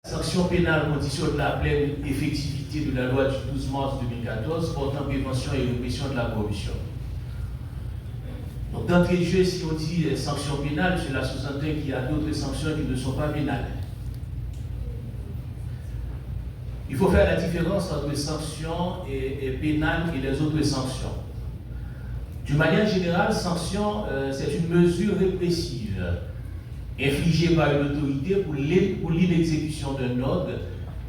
Sanction pénale conditionne la pleine effectivité de la loi du 12 mars 2014 portant prévention et répression de la corruption. Donc d'entrée de jeu, si on dit sanction pénale, cela sous-entend qu'il y a d'autres sanctions qui ne sont pas pénales. Il faut faire la différence entre sanctions et pénales et les autres sanctions. D'une manière générale, sanction, c'est une mesure répressive infligée par une autorité pour l'inexécution d'un ordre,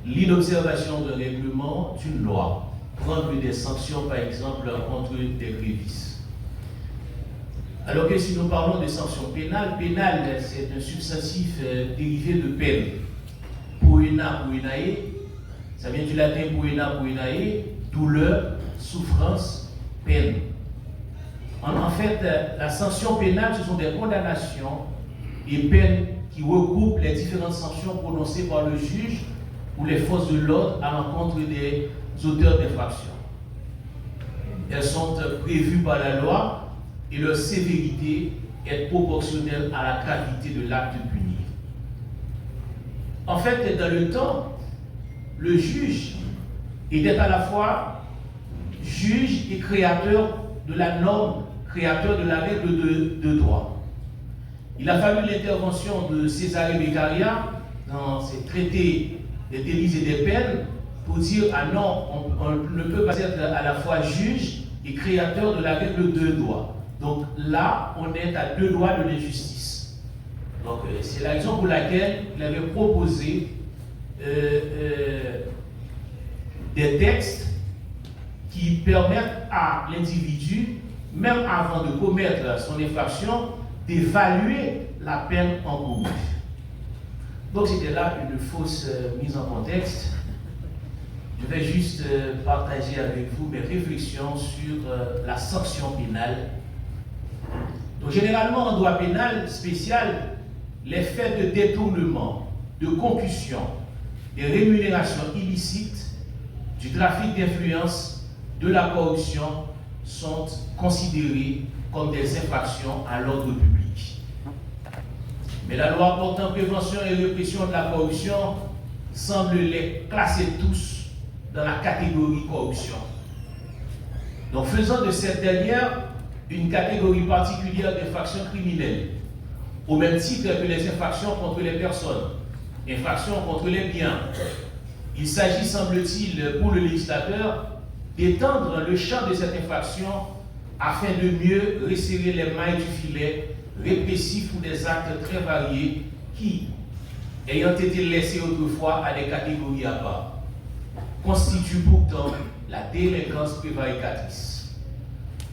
l'inobservation d'un règlement, d'une loi. Prendre des sanctions, par exemple, contre des grévistes. Alors que si nous parlons de sanctions pénales, pénal, c'est un substantif dérivé de peine. Poena, poenae, ça vient du latin poena, poenae, douleur, souffrance, peine. En fait, la sanction pénale, ce sont des condamnations et peines qui regroupent les différentes sanctions prononcées par le juge ou les forces de l'ordre à l'encontre des auteurs d'infractions. Elles sont prévues par la loi et leur sévérité est proportionnelle à la gravité de l'acte puni. En fait, dans le temps, le juge était à la fois juge et créateur de la norme, créateur de la règle de droit. Il a fallu l'intervention de César Beccaria dans ses traités des délits et des peines pour dire ah non, on ne peut pas être à la fois juge et créateur de la règle de droit. Donc là, on est à deux doigts de l'injustice. Donc c'est la raison pour laquelle il avait proposé des textes qui permettent à l'individu, même avant de commettre son infraction, d'évaluer la peine encourue. Donc c'était là une fausse mise en contexte. Je vais juste partager avec vous mes réflexions sur la sanction pénale. Donc généralement en droit pénal spécial, les faits de détournement, de concussion, des rémunérations illicites, du trafic d'influence, de la corruption sont considérés comme des infractions à l'ordre public. Mais la loi portant prévention et répression de la corruption semble les classer tous dans la catégorie corruption. Donc faisant de cette dernière une catégorie particulière d'infractions criminelles, au même titre que les infractions contre les personnes, infractions contre les biens. Il s'agit, semble-t-il, pour le législateur, d'étendre le champ de cette infraction afin de mieux resserrer les mailles du filet répressif pour des actes très variés qui, ayant été laissés autrefois à des catégories à part, constituent pourtant la délinquance prévaricatrice.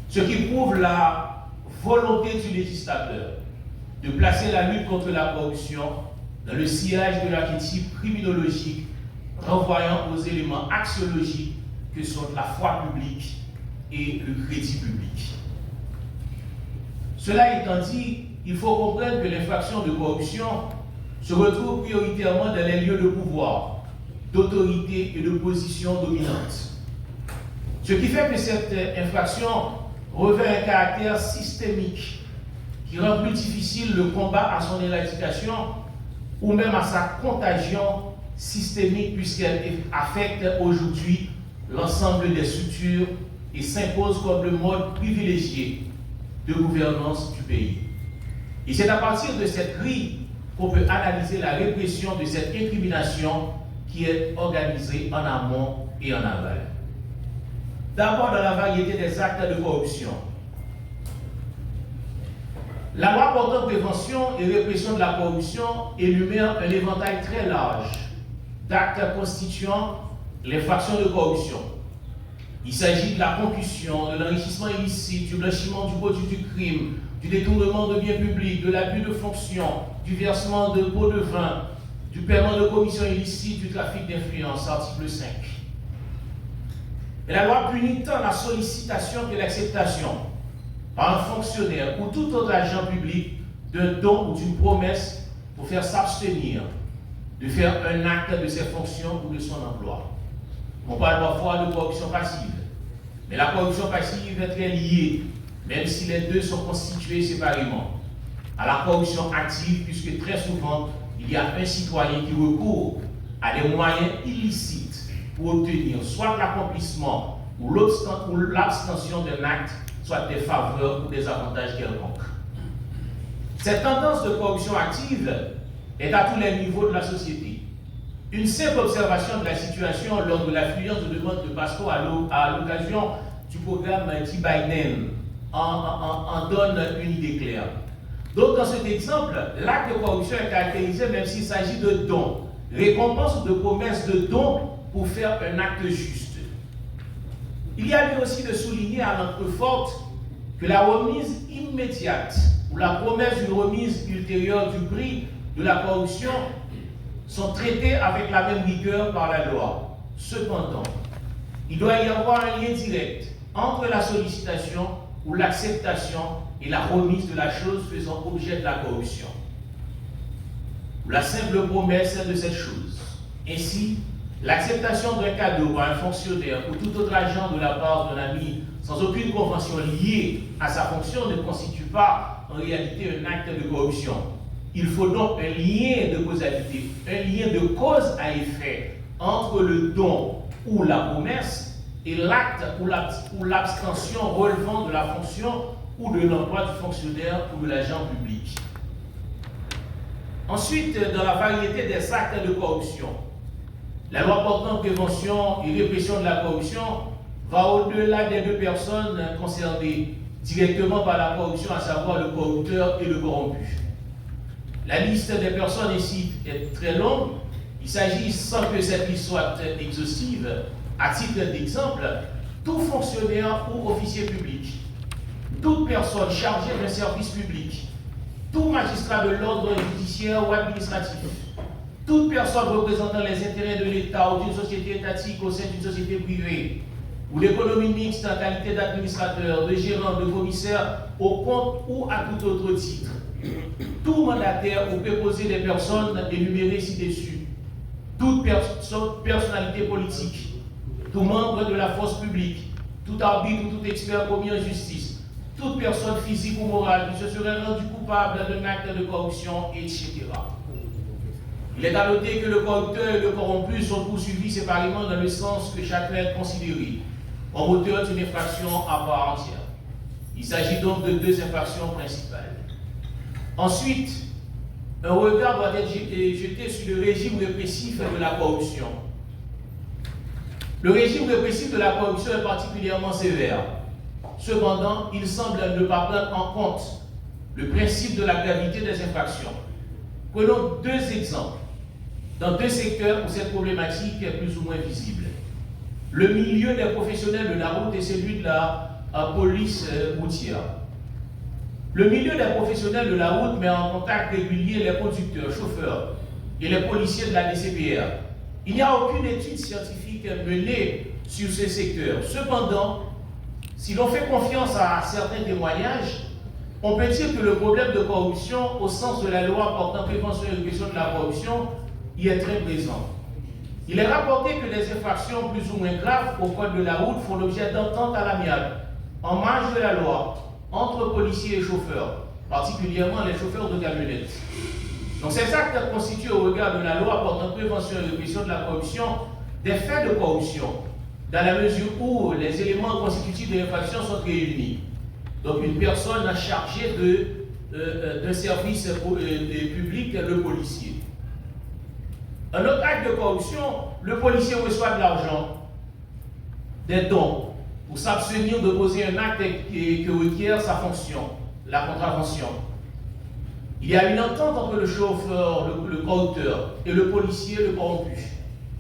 Ce qui prouve la volonté du législateur de placer la lutte contre la corruption dans le sillage de l'archétype criminologique renvoyant aux éléments axiologiques que sont la foi publique et le crédit public. Cela étant dit, il faut comprendre que l'infraction de corruption se retrouve prioritairement dans les lieux de pouvoir, d'autorité et de position dominante. Ce qui fait que cette infraction revêt un caractère systémique qui rend plus difficile le combat à son éradication ou même à sa contagion systémique puisqu'elle affecte aujourd'hui l'ensemble des structures et s'impose comme le mode privilégié de gouvernance du pays. Et c'est à partir de cette grille qu'on peut analyser la répression de cette incrimination qui est organisée en amont et en aval. D'abord dans la variété des actes de corruption. La loi portant prévention et répression de la corruption énumère un éventail très large d'actes constituant l'infraction de corruption. Il s'agit de la concussion, de l'enrichissement illicite, du blanchiment du produit du crime, du détournement de biens publics, de l'abus de fonction, du versement de pots de vin, du paiement de commissions illicites, du trafic d'influence, article 5. Et la loi punit tant la sollicitation que l'acceptation par un fonctionnaire ou tout autre agent public d'un don ou d'une promesse pour faire s'abstenir de faire un acte de ses fonctions ou de son emploi. On parle parfois de corruption passive, mais la corruption passive est très liée, même si les deux sont constitués séparément, à la corruption active, puisque très souvent, il y a un citoyen qui recourt à des moyens illicites pour obtenir soit l'accomplissement ou l'abstention d'un acte, soit des faveurs ou des avantages quelconques. Cette tendance de corruption active est à tous les niveaux de la société. Une simple observation de la situation lors de l'affluence de demandes de passeport à l'occasion du programme T-Biden en donne une idée claire. Donc, dans cet exemple, l'acte de corruption est caractérisé même s'il s'agit de dons, récompense ou de promesses de dons pour faire un acte juste. Il y a lieu aussi de souligner à notre forte que la remise immédiate ou la promesse d'une remise ultérieure du prix de la corruption sont traités avec la même rigueur par la loi. Cependant, il doit y avoir un lien direct entre la sollicitation ou l'acceptation et la remise de la chose faisant objet de la corruption, ou la simple promesse de cette chose. Ainsi, l'acceptation d'un cadeau par un fonctionnaire ou tout autre agent de la part d'un ami sans aucune convention liée à sa fonction ne constitue pas en réalité un acte de corruption. Il faut donc un lien de causalité, un lien de cause à effet entre le don ou la promesse et l'acte ou l'abstention relevant de la fonction ou de l'emploi du fonctionnaire ou de l'agent public. Ensuite, dans la variété des actes de corruption, la loi portant prévention et répression de la corruption va au-delà des deux personnes concernées directement par la corruption, à savoir le corrupteur et le corrompu. La liste des personnes ici est très longue. Il s'agit, sans que cette liste soit exhaustive, à titre d'exemple, tout fonctionnaire ou officier public, toute personne chargée d'un service public, tout magistrat de l'ordre judiciaire ou administratif, toute personne représentant les intérêts de l'État ou d'une société étatique au sein d'une société privée, ou l'économie mixte en qualité d'administrateur, de gérant, de commissaire au compte ou à tout autre titre, tout mandataire ou préposé des personnes énumérées ci-dessus, toute personnalité politique, tout membre de la force publique, tout arbitre ou tout expert commis en justice, toute personne physique ou morale qui se serait rendue coupable d'un acte de corruption, etc. Il est à noter que le corrupteur et le corrompu sont poursuivis séparément dans le sens que chacun est considéré comme auteur d'une infraction à part entière. Il s'agit donc de deux infractions principales. Ensuite, un regard doit être jeté sur le régime répressif de la corruption. Le régime répressif de la corruption est particulièrement sévère. Cependant, il semble ne pas prendre en compte le principe de la gravité des infractions. Prenons deux exemples dans deux secteurs où cette problématique est plus ou moins visible. Le milieu des professionnels de la route et celui de la police routière. Le milieu des professionnels de la route met en contact régulier les conducteurs, chauffeurs et les policiers de la DCPR. Il n'y a aucune étude scientifique menée sur ce secteur. Cependant, si l'on fait confiance à certains témoignages, on peut dire que le problème de corruption, au sens de la loi portant prévention et répression de la corruption, y est très présent. Il est rapporté que des infractions plus ou moins graves au code de la route font l'objet d'ententes à l'amiable, en marge de la loi, entre policiers et chauffeurs, particulièrement les chauffeurs de camionnettes. Donc ces actes constituent au regard de la loi portant prévention et répression de la corruption des faits de corruption, dans la mesure où les éléments constitutifs de l'infraction sont réunis. Donc une personne chargée d'un service public, le policier. Un autre acte de corruption, le policier reçoit de l'argent, des dons, pour s'abstenir de poser un acte que requiert sa fonction, la contravention. Il y a une entente entre le chauffeur, le corrupteur, et le policier, le corrompu.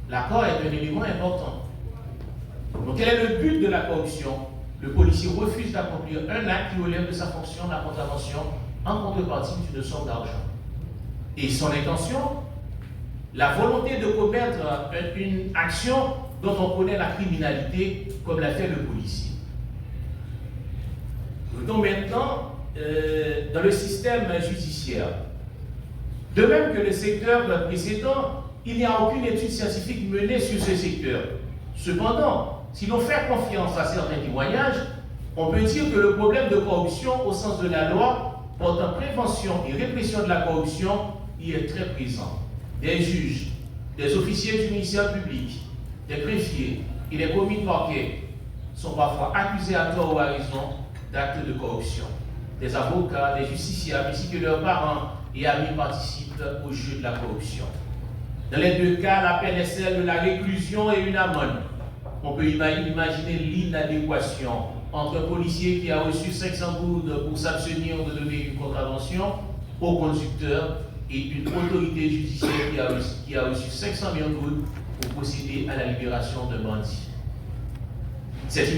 L'accord est un élément important. Donc quel est le but de la corruption? Le policier refuse d'accomplir un acte qui relève de sa fonction, la contravention, en contrepartie d'une somme d'argent. Et son intention, la volonté de commettre une action dont on connaît la criminalité, comme l'a fait le policier. Donc maintenant, dans le système judiciaire, de même que le secteur précédent, il n'y a aucune étude scientifique menée sur ce secteur. Cependant, si l'on fait confiance à certains témoignages, on peut dire que le problème de corruption au sens de la loi portant prévention et répression de la corruption y est très présent. Des juges, des officiers du ministère public, des greffiers et des commis de parquet sont parfois accusés à tort ou à raison d'actes de corruption. Des avocats, des justiciables ainsi que leurs parents et amis participent au jeu de la corruption. Dans les deux cas, la peine est celle de la réclusion et une amende. On peut imaginer l'inadéquation entre un policier qui a reçu 500 gouttes pour s'abstenir de donner une contravention au conducteur et une autorité judiciaire qui a reçu 500 000 gouttes pour procéder à la libération d'un bandit. Cette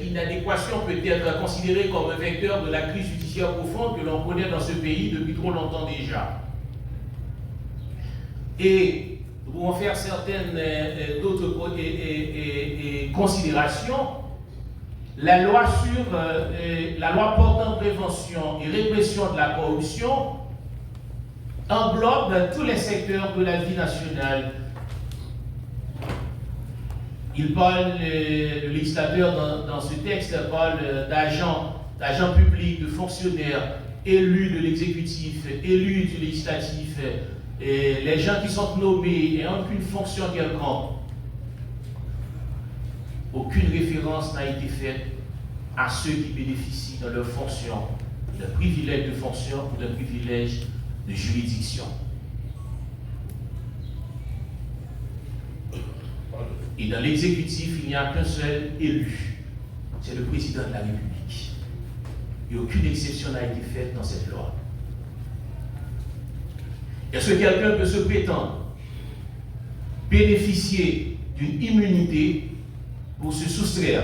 inadéquation peut être considérée comme un vecteur de la crise judiciaire profonde que l'on connaît dans ce pays depuis trop longtemps déjà. Et nous pouvons faire certaines d'autres considérations. La loi portant prévention et répression de la corruption englobe tous les secteurs de la vie nationale. Le législateur dans ce texte parle d'agents publics, de fonctionnaires, élus de l'exécutif, élus du législatif, et les gens qui sont nommés et n'ont aucune fonction quelconque. Aucune référence n'a été faite à ceux qui bénéficient dans leur fonction d'un privilège de fonction ou d'un privilège de juridiction. Et dans l'exécutif, il n'y a qu'un seul élu, c'est le président de la République. Et aucune exception n'a été faite dans cette loi. Est-ce que quelqu'un peut se prétendre bénéficier d'une immunité pour se soustraire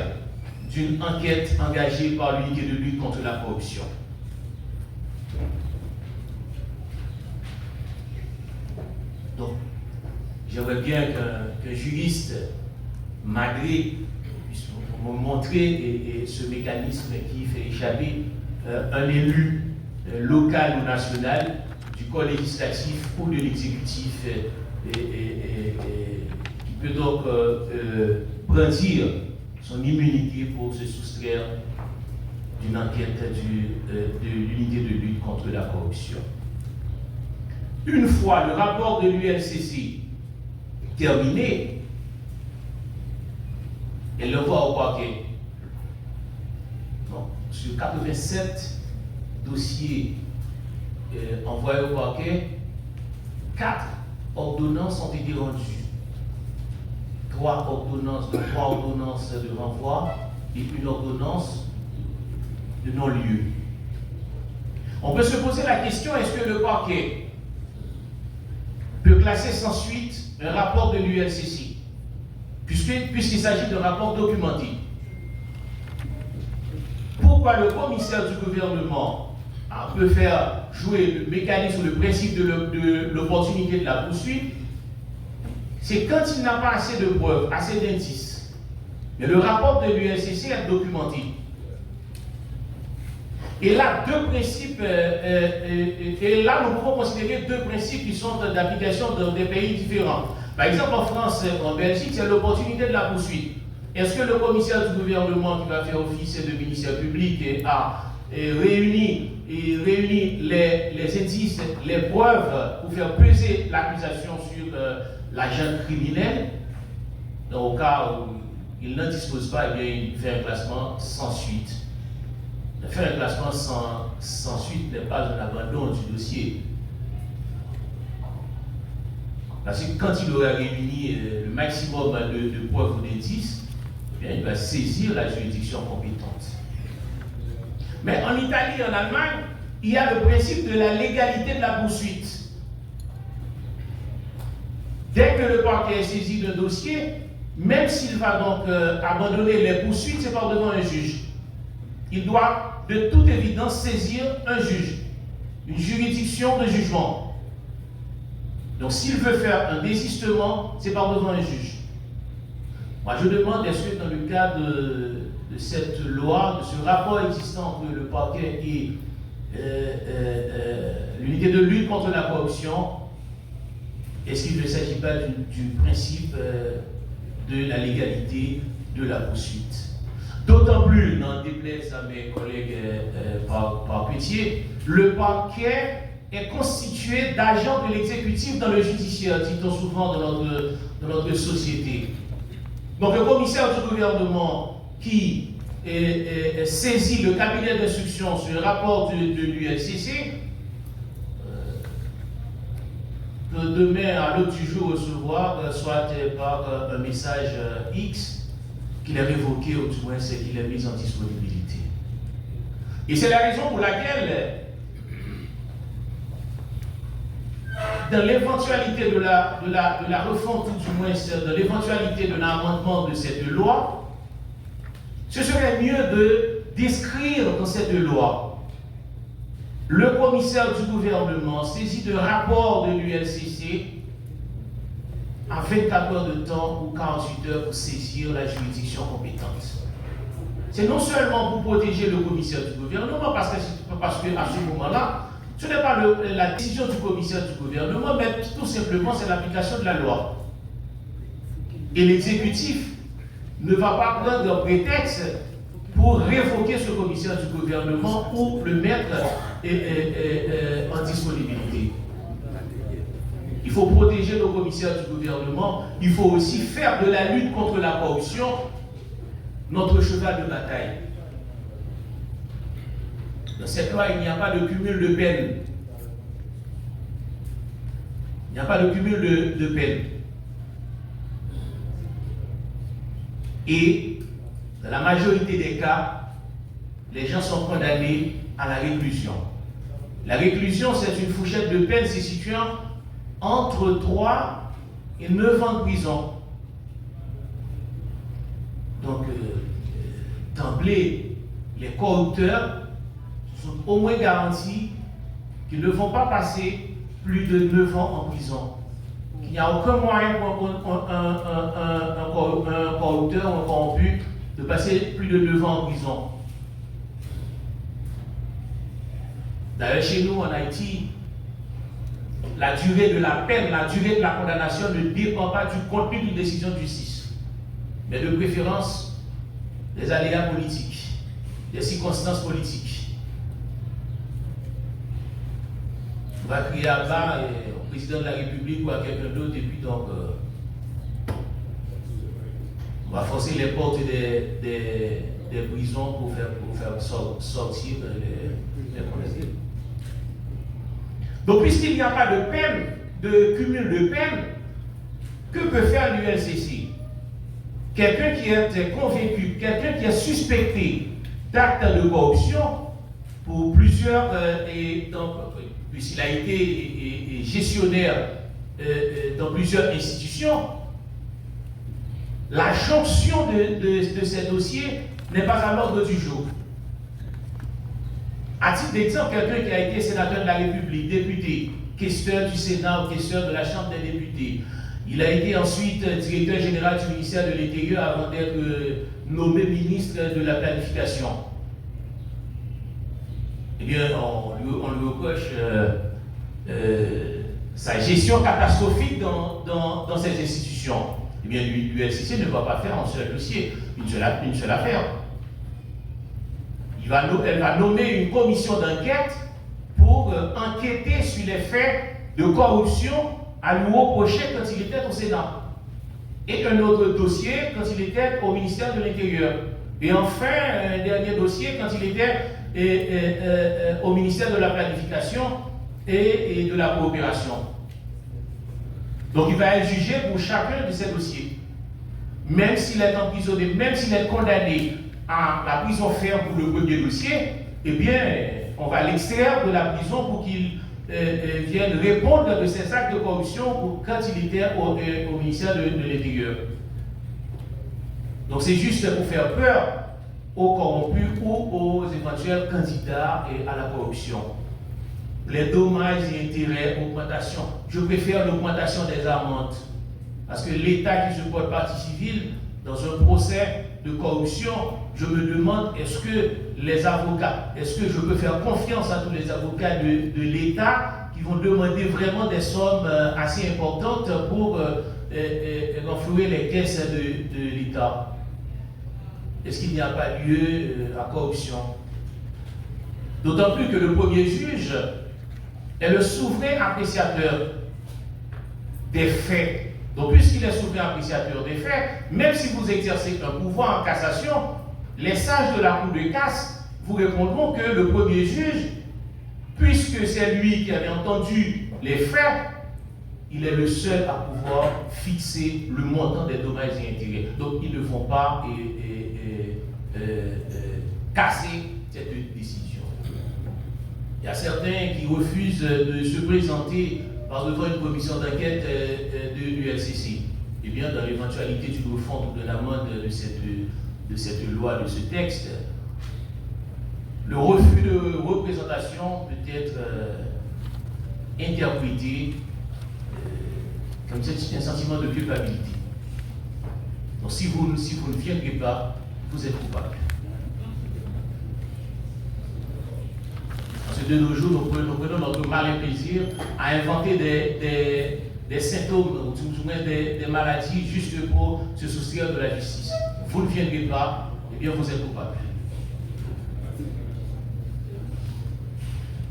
d'une enquête engagée par l'unité de lutte contre la corruption? Donc, j'aimerais bien qu'un juriste malgré puisse me montrer ce mécanisme qui fait échapper un élu local ou national du corps législatif ou de l'exécutif qui peut donc brandir son immunité pour se soustraire d'une enquête de l'unité de lutte contre la corruption. Une fois le rapport de l'ULCC terminé, elle l'envoie au parquet. Donc, sur 87 dossiers envoyés au parquet, 4 ordonnances ont été rendues. 3 ordonnances de renvoi et une ordonnance de non-lieu. On peut se poser la question, est-ce que le parquet peut classer sans suite un rapport de l'ULCC, puisqu'il s'agit d'un rapport documenté? Pourquoi le commissaire du gouvernement peut faire jouer le mécanisme, le principe de l'opportunité de la poursuite? C'est quand il n'a pas assez de preuves, assez d'indices. Mais le rapport de l'ULCC est documenté. Et là, nous pouvons considérer deux principes qui sont d'application dans des pays différents. Par exemple, en France, en Belgique, c'est l'opportunité de la poursuite. Est-ce que le commissaire du gouvernement qui va faire office de ministère public a réuni les indices, les preuves pour faire peser l'accusation sur l'agent criminel? Dans le cas où il n'en dispose pas, eh bien, il fait un classement sans suite. Faire un classement sans suite n'est pas un abandon du dossier. Parce que quand il aura réuni le maximum de preuves ou d'indices, il va saisir la juridiction compétente. Mais en Italie et en Allemagne, il y a le principe de la légalité de la poursuite. Dès que le parquet est saisi d'un dossier, même s'il va donc abandonner les poursuites, c'est pas devant un juge. Il doit de toute évidence saisir un juge, une juridiction de jugement. Donc s'il veut faire un désistement, c'est pas devant un juge. Moi je demande, est-ce que dans le cadre de cette loi, de ce rapport existant entre le parquet et l'unité de lutte contre la corruption, est-ce qu'il ne s'agit pas du principe de la légalité de la poursuite? D'autant plus, n'en déplaise à mes collègues par pitié, le parquet est constitué d'agents de l'exécutif dans le judiciaire, dit-on souvent dans notre société. Donc le commissaire du gouvernement qui saisit le cabinet d'instruction sur le rapport de l'ULCC peut demain à l'autre du jour recevoir soit par un message X qu'il est révoqué ou du moins c'est qu'il est mis en disponibilité. Et c'est la raison pour laquelle dans l'éventualité de la refonte, ou du moins dans l'éventualité de l'amendement de cette loi, ce serait mieux d'inscrire dans cette loi le commissaire du gouvernement saisi de rapport de l'ULCC à 24 heures de temps ou 48 heures pour saisir la juridiction compétente. C'est non seulement pour protéger le commissaire du gouvernement, parce qu'à ce moment-là, ce n'est pas la décision du commissaire du gouvernement, mais tout simplement c'est l'application de la loi. Et l'exécutif ne va pas prendre un prétexte pour révoquer ce commissaire du gouvernement ou le mettre en disponibilité. Il faut protéger nos commissaires du gouvernement, il faut aussi faire de la lutte contre la corruption notre cheval de bataille. Dans cette loi, il n'y a pas de cumul de peine. Il n'y a pas de cumul de peine. Et dans la majorité des cas, les gens sont condamnés à la réclusion. La réclusion, c'est une fourchette de peine se situant entre 3 et 9 ans de prison. Donc, d'emblée, les corrupteurs sont au moins garantis qu'ils ne vont pas passer plus de 9 ans en prison. Il n'y a aucun moyen pour un corrupteur ou un corrompu de passer plus de 9 ans en prison. D'ailleurs, chez nous, en Haïti, la durée de la peine, la durée de la condamnation ne dépend pas du contenu d'une décision de justice, mais de préférence des aléas politiques, des circonstances politiques. On va crier à bas au président de la République ou à quelqu'un d'autre, et puis donc on va forcer les portes des prisons pour faire sortir les condamnés. Donc, puisqu'il n'y a pas de peine, de cumul de peine, que peut faire l'ULCC? Quelqu'un qui est convaincu, quelqu'un qui est suspecté d'actes de corruption pour plusieurs, puisqu'il a été gestionnaire dans plusieurs institutions, la jonction de ces dossiers n'est pas à l'ordre du jour. À titre d'exemple, quelqu'un qui a été sénateur de la République, député, questeur du Sénat ou questeur de la Chambre des députés, il a été ensuite directeur général du ministère de l'Intérieur avant d'être nommé ministre de la Planification. Eh bien, on lui reproche sa gestion catastrophique dans ces institutions. Eh bien, l'ULCC ne va pas faire un seul dossier, une seule affaire. Elle va nommer une commission d'enquête pour enquêter sur les faits de corruption à lui reprocher quand il était au Sénat. Et un autre dossier quand il était au ministère de l'Intérieur. Et enfin, un dernier dossier quand il était au ministère de la Planification et de la Coopération. Donc il va être jugé pour chacun de ces dossiers. Même s'il est emprisonné, même s'il est condamné à la prison ferme pour le premier dossier, eh bien, on va l'extraire de la prison pour qu'il vienne répondre de ses actes de corruption quand il était au ministère de l'Intérieur. Donc c'est juste pour faire peur aux corrompus ou aux éventuels candidats à la corruption. Les dommages et intérêts, augmentation. Je préfère l'augmentation des amendes. Parce que l'État qui se porte partie civile dans un procès de corruption, je me demande est-ce que les avocats, est-ce que je peux faire confiance à tous les avocats de l'État qui vont demander vraiment des sommes assez importantes pour renflouer les caisses de l'État? Est-ce qu'il n'y a pas lieu à corruption? D'autant plus que le premier juge est le souverain appréciateur des faits. Donc, puisqu'il est souverain appréciateur des faits, même si vous exercez un pouvoir en cassation, les sages de la cour de casse vous répondront que le premier juge, puisque c'est lui qui avait entendu les faits, il est le seul à pouvoir fixer le montant des dommages et intérêts. Donc, ils ne vont pas casser cette décision. Il y a certains qui refusent de se présenter devant une commission d'enquête de l'ULCC. Eh bien, dans l'éventualité d'une refonte ou de l'amende de cette loi, de ce texte, le refus de représentation peut être interprété comme un sentiment de culpabilité. Donc, si vous ne viendrez pas, vous êtes coupable. Parce que de nos jours, nous prenons notre malin plaisir à inventer des symptômes, ou du moins des maladies, juste pour se soustraire de la justice. Vous ne viendrez pas, eh bien vous êtes coupable.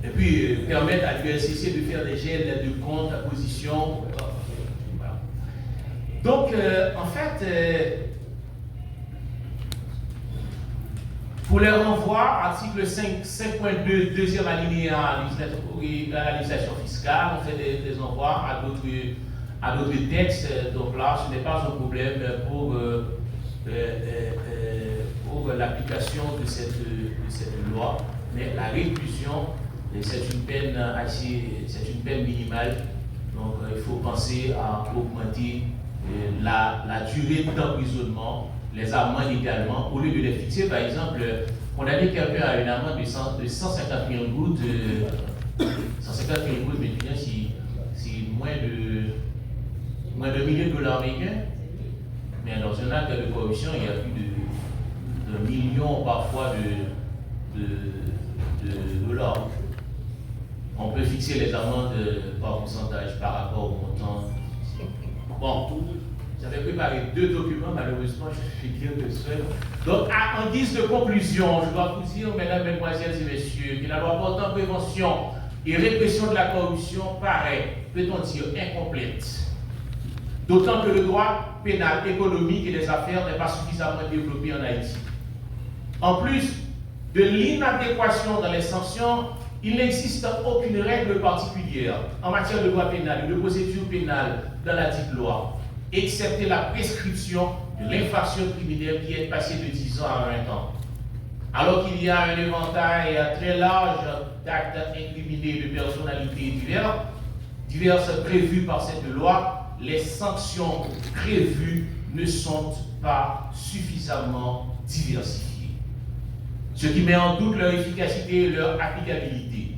Et puis, permettre à l'ULCC de faire des gels de comptes, acquisitions. Voilà. Donc, en fait, pour les renvois, article 5.2, deuxième alinéa à la législation fiscale, on fait des envois à d'autres textes. Donc là, ce n'est pas un problème pour l'application de cette loi, mais la réclusion, c'est une peine minimale. Donc il faut penser à augmenter la durée d'emprisonnement, les amendes également, au lieu de les fixer. Par exemple, condamner quelqu'un à une amende de 150 000 gouttes, 150 000 gouttes, mais bien c'est moins de $1 million américains. Mais dans un acte de corruption, il y a plus de millions parfois de dollars. On peut fixer les amendes par pourcentage par rapport au montant. Bon, j'avais préparé 2 documents, malheureusement, je suis dire que seul. Donc, en guise de conclusion, je dois vous dire, mesdames, mesdemoiselles et messieurs, que la loi portant prévention et répression de la corruption paraît, peut-on dire, incomplète. D'autant que le droit pénal, économique et des affaires n'est pas suffisamment développé en Haïti. En plus de l'inadéquation dans les sanctions, il n'existe aucune règle particulière en matière de droit pénal et de procédure pénale dans la dite loi, excepté la prescription de l'infraction criminelle qui est passée de 10 ans à 20 ans. Alors qu'il y a un éventail très large d'actes incriminés de personnalités diverses prévues par cette loi, les sanctions prévues ne sont pas suffisamment diversifiées, ce qui met en doute leur efficacité et leur applicabilité.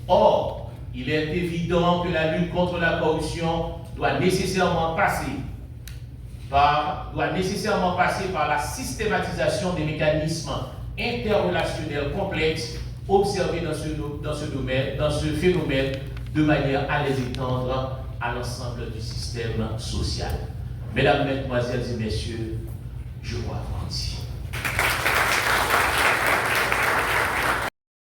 Or, il est évident que la lutte contre la corruption doit nécessairement passer par la systématisation des mécanismes interrelationnels complexes observés dans ce phénomène de manière à les étendre à l'ensemble du système social. Mesdames, Mesdemoiselles et Messieurs, je vous remercie.